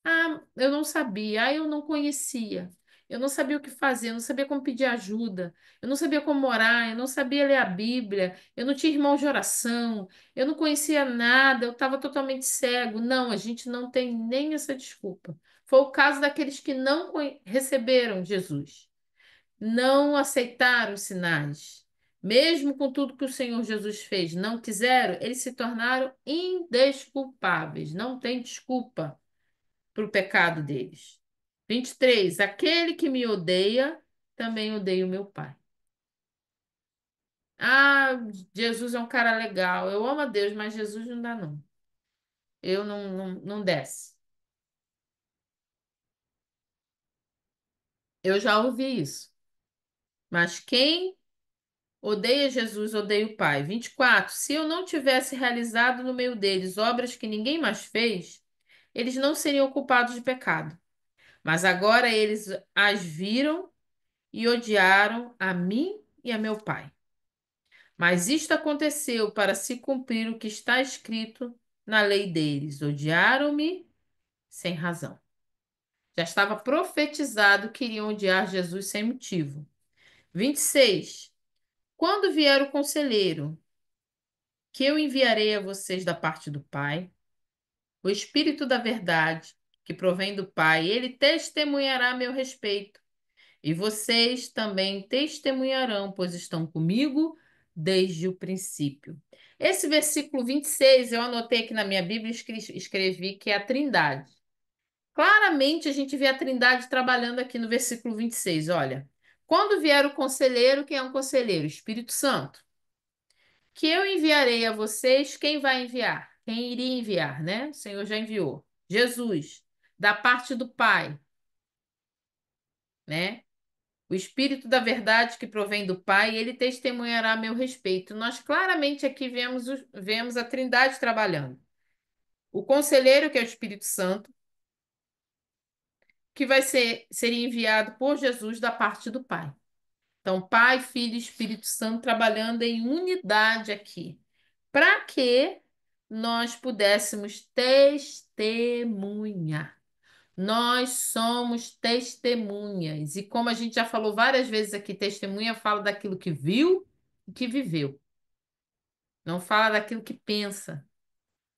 Ah, eu não sabia. Ah, eu não conhecia. Eu não sabia o que fazer. Eu não sabia como pedir ajuda. Eu não sabia como orar. Eu não sabia ler a Bíblia. Eu não tinha irmão de oração. Eu não conhecia nada. Eu estava totalmente cego. Não, a gente não tem nem essa desculpa. Foi o caso daqueles que não receberam Jesus, não aceitaram os sinais. Mesmo com tudo que o Senhor Jesus fez, não quiseram, eles se tornaram indesculpáveis. Não tem desculpa para o pecado deles. 23. Aquele que me odeia, também odeia o meu Pai. Ah, Jesus é um cara legal. Eu amo a Deus, mas Jesus não dá, não. Eu não desce. Eu já ouvi isso. Mas quem odeia Jesus, odeia o Pai. 24. Se eu não tivesse realizado no meio deles obras que ninguém mais fez, eles não seriam culpados de pecado. Mas agora eles as viram e odiaram a mim e a meu Pai. Mas isto aconteceu para se cumprir o que está escrito na lei deles. Odiaram-me sem razão. Já estava profetizado que iriam odiar Jesus sem motivo. 26. Quando vier o conselheiro, que eu enviarei a vocês da parte do Pai, o Espírito da Verdade, que provém do Pai, ele testemunhará a meu respeito. E vocês também testemunharão, pois estão comigo desde o princípio. Esse versículo 26 eu anotei aqui na minha Bíblia e escrevi que é a Trindade. Claramente a gente vê a Trindade trabalhando aqui no versículo 26. Olha, quando vier o conselheiro, quem é um conselheiro? Espírito Santo. Que eu enviarei a vocês, quem vai enviar? Quem iria enviar, né? O Senhor já enviou. Jesus, da parte do Pai, né? O Espírito da Verdade que provém do Pai, ele testemunhará a meu respeito. Nós claramente aqui vemos a Trindade trabalhando. O conselheiro, que é o Espírito Santo, que seria enviado por Jesus da parte do Pai. Então, Pai, Filho e Espírito Santo trabalhando em unidade aqui, para que nós pudéssemos testemunhar. Nós somos testemunhas. E como a gente já falou várias vezes aqui, testemunha fala daquilo que viu e que viveu. Não fala daquilo que pensa.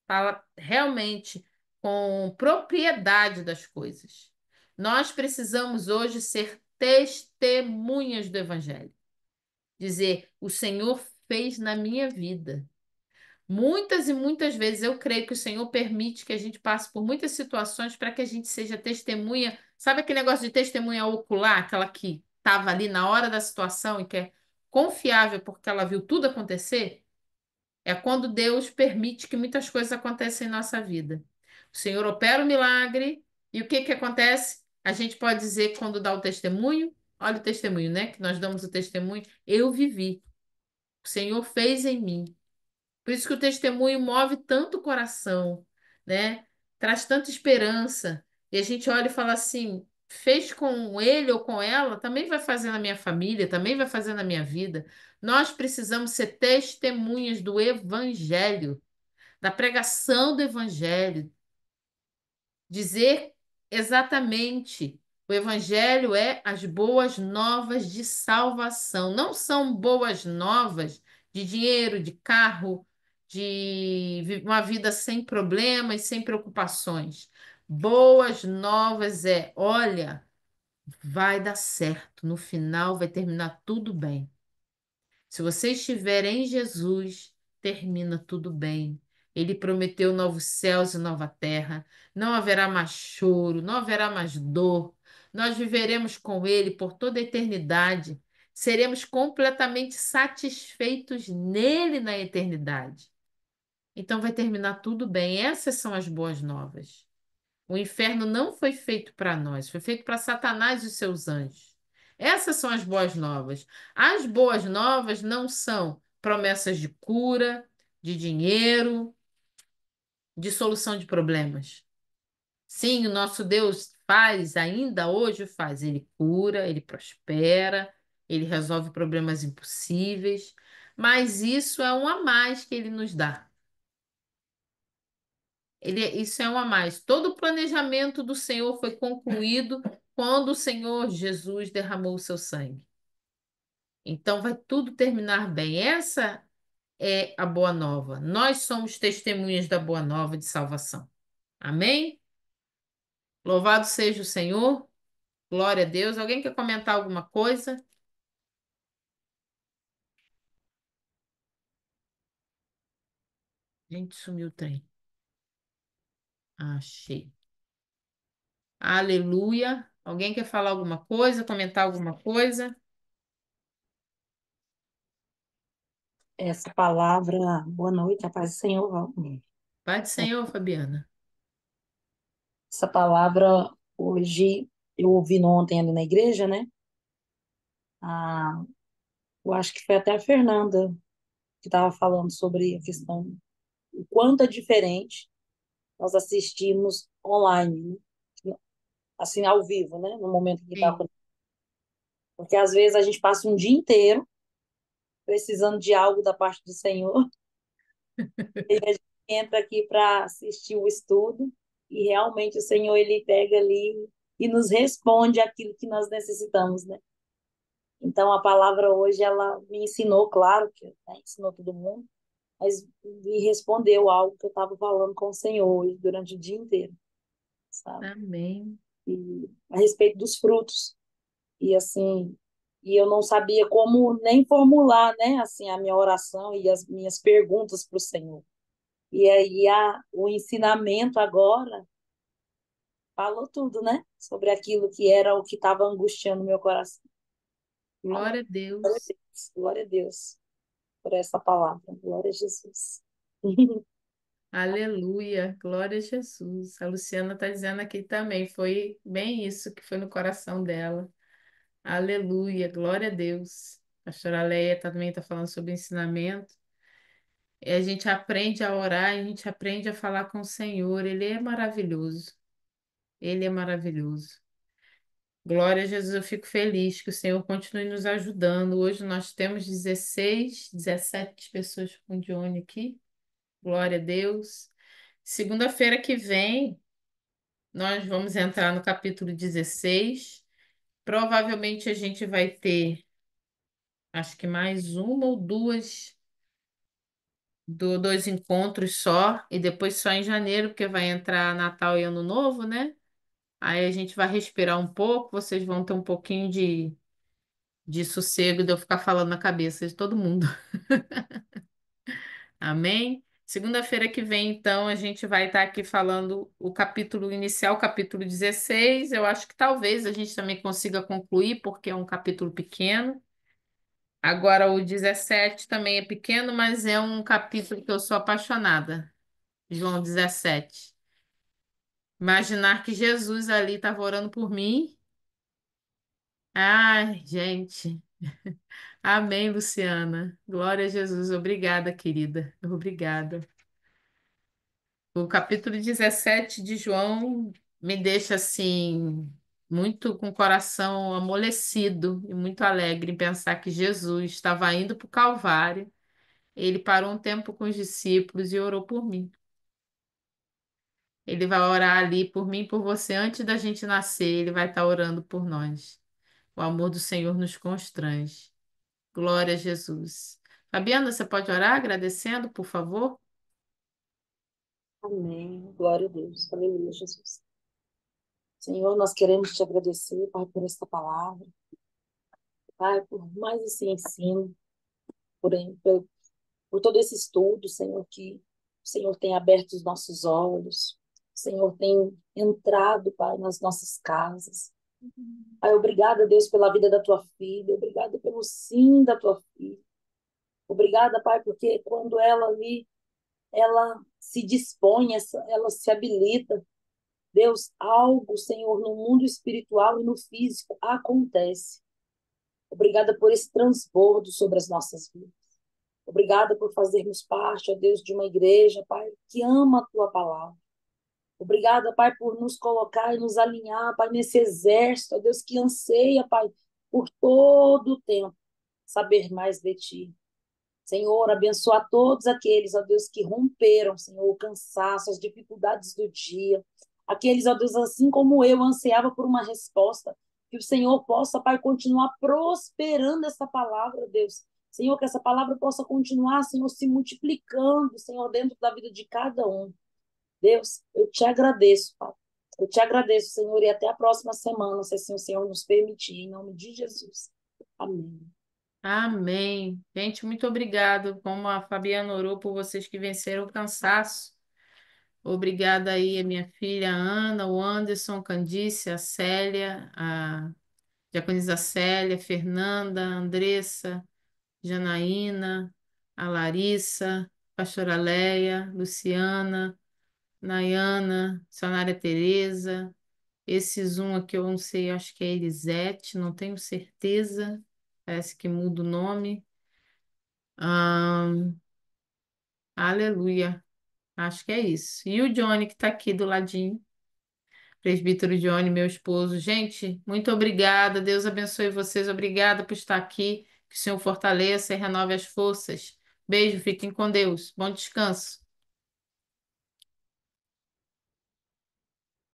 Fala realmente com propriedade das coisas. Nós precisamos hoje ser testemunhas do Evangelho. Dizer, o Senhor fez na minha vida. Muitas e muitas vezes eu creio que o Senhor permite que a gente passe por muitas situações para que a gente seja testemunha. Sabe aquele negócio de testemunha ocular, aquela que estava ali na hora da situação e que é confiável porque ela viu tudo acontecer? É quando Deus permite que muitas coisas aconteçam em nossa vida. O Senhor opera o milagre e o que que acontece? A gente pode dizer quando dá o testemunho, olha o testemunho, né? Que nós damos o testemunho, eu vivi. O Senhor fez em mim. Por isso que o testemunho move tanto o coração, né? Traz tanta esperança. E a gente olha e fala assim: fez com ele ou com ela, também vai fazer na minha família, também vai fazer na minha vida. Nós precisamos ser testemunhas do Evangelho, da pregação do Evangelho, dizer exatamente. O Evangelho é as boas novas de salvação. Não são boas novas de dinheiro, de carro, uma vida sem problemas, sem preocupações. Boas novas é, olha, vai dar certo. No final vai terminar tudo bem. Se você estiver em Jesus, termina tudo bem. Ele prometeu novos céus e nova terra. Não haverá mais choro, não haverá mais dor. Nós viveremos com Ele por toda a eternidade. Seremos completamente satisfeitos nele na eternidade. Então vai terminar tudo bem. Essas são as boas novas. O inferno não foi feito para nós, foi feito para Satanás e os seus anjos. Essas são as boas novas. As boas novas não são promessas de cura, de dinheiro, de solução de problemas. Sim, o nosso Deus faz, ainda hoje faz. Ele cura, ele prospera, ele resolve problemas impossíveis, mas isso é um a mais que ele nos dá. Isso é um a mais. Todo o planejamento do Senhor foi concluído quando o Senhor Jesus derramou o seu sangue. Então vai tudo terminar bem. Essa é a boa nova. Nós somos testemunhas da boa nova de salvação. Amém? Louvado seja o Senhor. Glória a Deus. Alguém quer comentar alguma coisa? Gente, sumiu o trem. Achei. Aleluia. Alguém quer falar alguma coisa, comentar alguma coisa? Essa palavra, boa noite, a paz do Senhor. Valmir. Pai do Senhor, Fabiana. Essa palavra, hoje, eu ouvi ontem ali na igreja, né? Ah, eu acho que foi até a Fernanda que estava falando sobre a questão, o quanto é diferente nós assistimos online, né? Assim, ao vivo, né? No momento que está Sim. acontecendo. Porque às vezes a gente passa um dia inteiro precisando de algo da parte do Senhor, e a gente entra aqui para assistir o estudo, e realmente o Senhor, ele pega ali e nos responde aquilo que nós necessitamos, né? Então, a palavra hoje, ela me ensinou, claro, que, né, ensinou todo mundo, mas me respondeu algo que eu estava falando com o Senhor hoje, durante o dia inteiro, sabe? Amém. E a respeito dos frutos. E assim, e eu não sabia como nem formular, né, assim, a minha oração e as minhas perguntas para o Senhor. E aí o ensinamento agora falou tudo, né? Sobre aquilo que era o que estava angustiando meu coração. Amém. Glória a Glória a Deus. Deus. Glória a Deus por essa palavra. Glória a Jesus. Aleluia. Glória a Jesus. A Luciana está dizendo aqui também. Foi bem isso que foi no coração dela. Aleluia. Glória a Deus. A pastora Leia também está falando sobre ensinamento. E a gente aprende a orar, e a gente aprende a falar com o Senhor. Ele é maravilhoso. Ele é maravilhoso. Glória a Jesus, eu fico feliz que o Senhor continue nos ajudando. Hoje nós temos 16, 17 pessoas com o Johnny aqui. Glória a Deus. Segunda-feira que vem, nós vamos entrar no capítulo 16. Provavelmente a gente vai ter, acho que mais uma ou duas, dois encontros só, e depois só em janeiro, porque vai entrar Natal e Ano Novo, né? Aí a gente vai respirar um pouco, vocês vão ter um pouquinho de sossego de eu ficar falando na cabeça de todo mundo. Amém? Segunda-feira que vem, então, a gente vai estar aqui falando o capítulo inicial, o capítulo 16. Eu acho que talvez a gente também consiga concluir, porque é um capítulo pequeno. Agora, o 17 também é pequeno, mas é um capítulo que eu sou apaixonada. João 17. Imaginar que Jesus ali estava orando por mim. Ai, gente. Amém, Luciana. Glória a Jesus. Obrigada, querida. Obrigada. O capítulo 17 de João me deixa assim muito com o coração amolecido e muito alegre em pensar que Jesus estava indo para o Calvário. Ele parou um tempo com os discípulos e orou por mim. Ele vai orar ali por mim, e por você antes da gente nascer. Ele vai estar orando por nós. O amor do Senhor nos constrange. Glória a Jesus. Fabiana, você pode orar agradecendo, por favor? Amém. Glória a Deus. Aleluia, Jesus. Senhor, nós queremos te agradecer, Pai, por esta palavra. Pai, por mais esse ensino, por, por todo esse estudo, Senhor, que o Senhor tem aberto os nossos olhos. O Senhor tem entrado, Pai, nas nossas casas. Pai, obrigada, Deus, pela vida da tua filha. Obrigada pelo sim da tua filha. Obrigada, Pai, porque quando ela ali, ela se dispõe, ela se habilita. Deus, algo, Senhor, no mundo espiritual e no físico acontece. Obrigada por esse transbordo sobre as nossas vidas. Obrigada por fazermos parte, ó Deus, de uma igreja, Pai, que ama a tua palavra. Obrigada, Pai, por nos colocar e nos alinhar, Pai, nesse exército, ó Deus, que anseia, Pai, por todo o tempo saber mais de ti. Senhor, abençoa todos aqueles, ó Deus, que romperam, Senhor, o cansaço, as dificuldades do dia. Aqueles, ó Deus, assim como eu, ansiava por uma resposta. Que o Senhor possa, Pai, continuar prosperando essa palavra, Deus. Senhor, que essa palavra possa continuar, Senhor, se multiplicando, Senhor, dentro da vida de cada um. Deus, eu te agradeço, Pai. Eu te agradeço, Senhor, e até a próxima semana, se assim o Senhor nos permitir, em nome de Jesus. Amém. Amém. Gente, muito obrigado, como a Fabiana orou por vocês que venceram o cansaço. Obrigada aí a minha filha Ana, o Anderson, Candice, a Célia, a Diaconisa Célia, Fernanda, a Andressa, Janaína, a Larissa, Pastora Leia, Luciana, Nayana, Missionária Tereza, esses um aqui eu não sei, acho que é Elisete, não tenho certeza, parece que muda o nome. Ahn, aleluia, acho que é isso. E o Johnny que está aqui do ladinho, presbítero Johnny, meu esposo. Gente, muito obrigada, Deus abençoe vocês, obrigada por estar aqui, que o Senhor fortaleça e renove as forças. Beijo, fiquem com Deus, bom descanso.